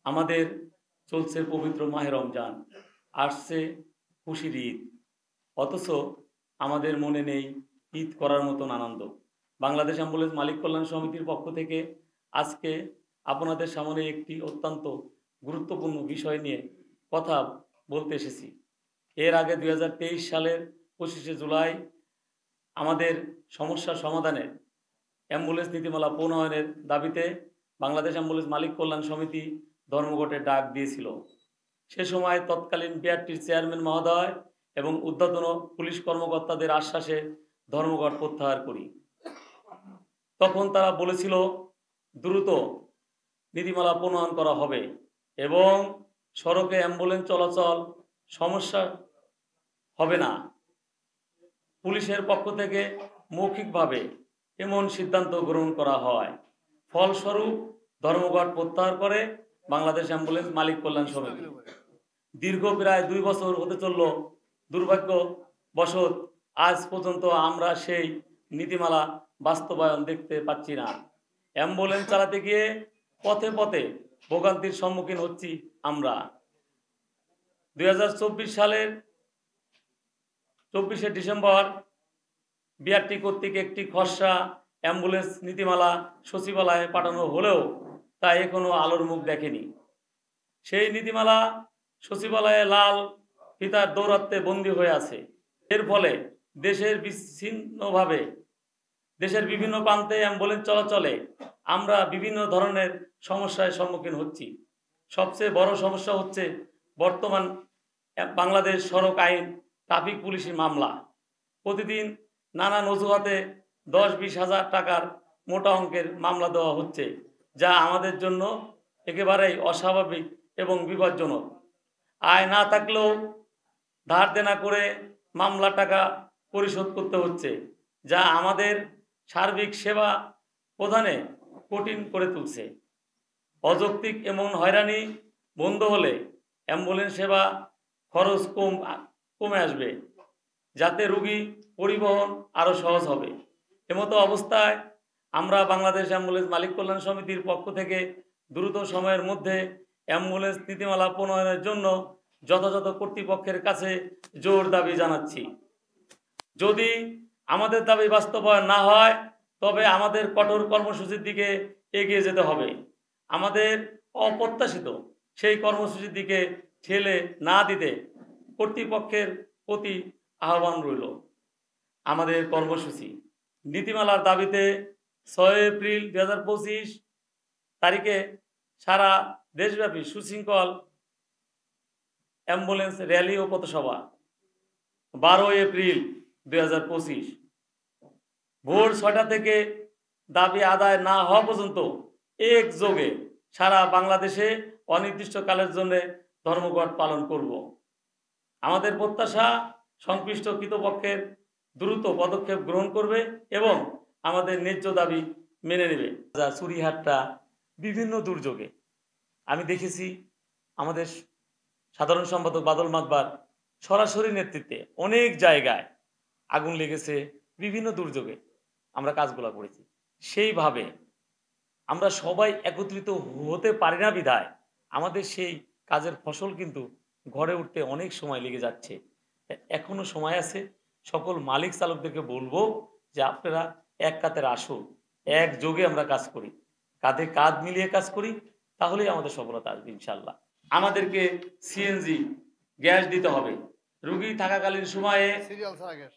আমাদের চলছে পবিত্র মাহে রমজান, আসছে খুশির ঈদ, অথচ আমাদের মনে নেই ঈদ করার মতন আনন্দ। বাংলাদেশ অ্যাম্বুলেন্স মালিক কল্যাণ সমিতির পক্ষ থেকে আজকে আপনাদের সামনে একটি অত্যন্ত গুরুত্বপূর্ণ বিষয় নিয়ে কথা বলতে এসেছি। এর আগে 2023 সালের 25শে জুলাই আমাদের সমস্যা সমাধানে অ্যাম্বুলেন্স নীতিমালা প্রণয়নের দাবিতে বাংলাদেশ অ্যাম্বুলেন্স মালিক কল্যাণ সমিতি ধর্মঘটের ডাক দিয়েছিল। সে সময় তৎকালীন বিআরটির চেয়ারম্যান মহোদয় এবং ঊর্ধ্বতন পুলিশ কর্মকর্তাদের আশ্বাসে ধর্মঘট প্রত্যাহার করি। তখন তারা বলেছিল দ্রুত নীতিমালা প্রণয়ন করা হবে এবং সড়কে অ্যাম্বুলেন্স চলাচল সমস্যা হবে না। পুলিশের পক্ষ থেকে মৌখিকভাবে এমন সিদ্ধান্ত গ্রহণ করা হয়। ফলস্বরূপ ধর্মঘট প্রত্যাহার করে বাংলাদেশ অ্যাম্বুলেন্স মালিক কল্যাণ সমিতি। দীর্ঘ প্রায় 2 বছর হতে চলল, দুর্ভাগ্যবশত আজ পর্যন্ত আমরা সেই নীতিমালা বাস্তবায়ন দেখতে পাচ্ছি না। অ্যাম্বুলেন্স চালাতে গিয়ে পথে পথে ভোগান্তির সম্মুখীন হচ্ছি আমরা। 2024 সালের 24শে ডিসেম্বর বিআরটি কর্তৃক একটি খসড়া অ্যাম্বুলেন্স নীতিমালা সচিবালয়ে পাঠানো হলেও তা এখনো আলোর মুখ দেখেনি। সেই নীতিমালা সচিবালয়ে লাল ফিতার দৌরাত্মে বন্দী হয়ে আছে। এর ফলে দেশের বিভিন্ন প্রান্তে অ্যাম্বুলেন্স চলাচলে আমরা বিভিন্ন ধরনের সমস্যার সম্মুখীন হচ্ছি। সবচেয়ে বড় সমস্যা হচ্ছে বর্তমান বাংলাদেশ সড়ক আইন ট্রাফিক পুলিশের মামলা। প্রতিদিন নানান অজুহাতে 10-20 হাজার টাকার মোটা অঙ্কের মামলা দেওয়া হচ্ছে, যা আমাদের জন্য একেবারেই অস্বাভাবিক এবং বিপজ্জনক। আয় না থাকলেও ধার দেনা করে মামলা টাকা পরিশোধ করতে হচ্ছে, যা আমাদের সার্বিক সেবা প্রদানে কঠিন করে তুলছে। অযৌক্তিক এমন হয়রানি বন্ধ হলে অ্যাম্বুলেন্স সেবা খরচ কমে আসবে, যাতে রোগী পরিবহন আরও সহজ হবে। এমতো অবস্থায় আমরা বাংলাদেশ অ্যাম্বুলেন্স মালিক কল্যাণ সমিতির পক্ষ থেকে দ্রুত সময়ের মধ্যে অ্যাম্বুলেন্স নীতিমালা প্রণয়নের জন্য যথাযথ কর্তৃপক্ষের কাছে জোর দাবি জানাচ্ছি। যদি আমাদের দাবি বাস্তবায়ন না হয় তবে আমাদের কঠোর কর্মসূচির দিকে এগিয়ে যেতে হবে। আমাদের অপ্রত্যাশিত সেই কর্মসূচির দিকে ঠেলে না দিতে কর্তৃপক্ষের প্রতি আহ্বান রইল। আমাদের কর্মসূচি নীতিমালার দাবিতে 6 এপ্রিল 2025 তারিখে সারা দেশব্যাপী সুশৃঙ্খল অ্যাম্বুলেন্স র্যালি ও পথসভা। 12 এপ্রিল 2025 ভোর 6টা থেকে দাবি আদায় না হওয়া পর্যন্ত একযোগে সারা বাংলাদেশে অনির্দিষ্টকালের জন্য ধর্মঘট পালন করব। আমাদের প্রত্যাশা সংশ্লিষ্ট কর্তৃপক্ষের দ্রুত পদক্ষেপ গ্রহণ করবে এবং আমাদের ন্যায্য দাবি মেনে নেবে। চুরিহাটটা বিভিন্ন দুর্যোগে আমি দেখেছি আমাদের সাধারণ সম্পাদক বাদল মাতবার সরাসরি নেতৃত্বে অনেক জায়গায় আগুন লেগেছে, বিভিন্ন দুর্যোগে আমরা কাজগুলো করেছি। সেইভাবে আমরা সবাই একত্রিত হতে পারি না বিধায় আমাদের সেই কাজের ফসল কিন্তু ঘরে উঠতে অনেক সময় লেগে যাচ্ছে। এখনো সময় আছে। সকল মালিক চালকদেরকে বলবো যে আপনারা এক কাতারে আসুন, একযোগে আমরা কাজ করি, কাঁধে কাঁধ মিলিয়ে কাজ করি, তাহলেই আমাদের সফলতা আসবে ইনশাল্লাহ। আমাদেরকে সিএনজি গ্যাস দিতে হবে, রোগী থাকাকালীন সময়ে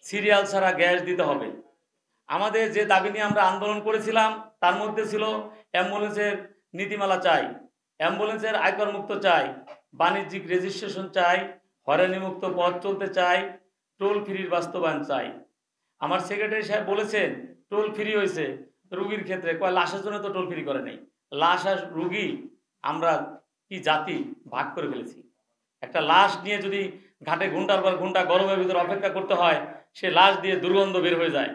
সিরিয়াল ছাড়া গ্যাস দিতে হবে। আমাদের যে দাবি নিয়ে আমরা আন্দোলন করেছিলাম তার মধ্যে ছিল অ্যাম্বুলেন্সের নীতিমালা চাই, অ্যাম্বুলেন্সের আয়কর মুক্ত চাই, বাণিজ্যিক রেজিস্ট্রেশন চাই, হয়রানি মুক্ত পথ চলতে চাই, টোল ফ্রির বাস্তবায়ন চাই। আমার সেক্রেটারি সাহেব বলেছেন টোল ফ্রি হয়েছে রুগীর ক্ষেত্রে, কয় লাশের জন্য তো টোল ফ্রি করে নেই। লাশ আর রুগী আমরা কি জাতি ভাগ করে ফেলেছি। একটা লাশ নিয়ে যদি ঘাটে ঘন্টার পর ঘন্টা গরমের ভিতরে অপেক্ষা করতে হয়, সে লাশ দিয়ে দুর্গন্ধ বের হয়ে যায়।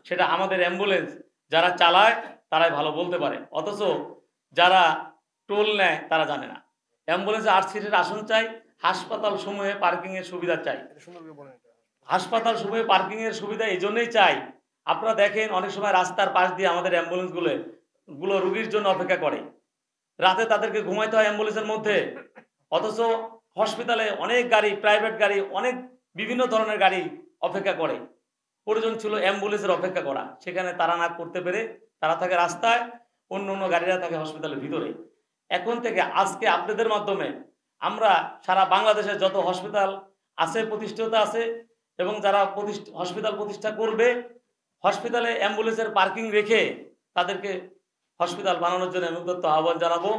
সেটা আমাদের অ্যাম্বুলেন্স যারা চালায় তারাই ভালো বলতে পারে, অথচ যারা টোল নেয় তারা জানে না। অ্যাম্বুলেন্সে 8 সিটের আসন চাই, হাসপাতাল সমূহে পার্কিংয়ের সুবিধা চাই। হাসপাতাল সমূহে পার্কিংয়ের সুবিধা এই জন্যই চাই, আপনারা দেখেন অনেক সময় রাস্তার পাশ দিয়ে আমাদের অ্যাম্বুলেন্সগুলো রুগীর জন্য অপেক্ষা করে। রাতে তাদেরকে ঘুমাইতে হয় অ্যাম্বুলেন্সের মধ্যে, অথচ হসপিটালে অনেক গাড়ি, প্রাইভেট গাড়ি, অনেক বিভিন্ন ধরনের গাড়ি অপেক্ষা করে। প্রয়োজন ছিল অ্যাম্বুলেন্সের অপেক্ষা করা, সেখানে তারা না করতে পেরে তারা থাকে রাস্তায়, অন্য অন্য গাড়িরা থাকে হসপিটালের ভিতরে। এখন থেকে আজকে আপনাদের মাধ্যমে আমরা সারা বাংলাদেশে যত হসপিটাল আছে, প্রতিষ্ঠিত আছে, এবং যারা হসপিটাল প্রতিষ্ঠা করবে, হসপিটালে অ্যাম্বুলেন্সের পার্কিং রেখে তাদেরকে হসপিটাল বানানোর জন্য আমি আহ্বান জানাবো।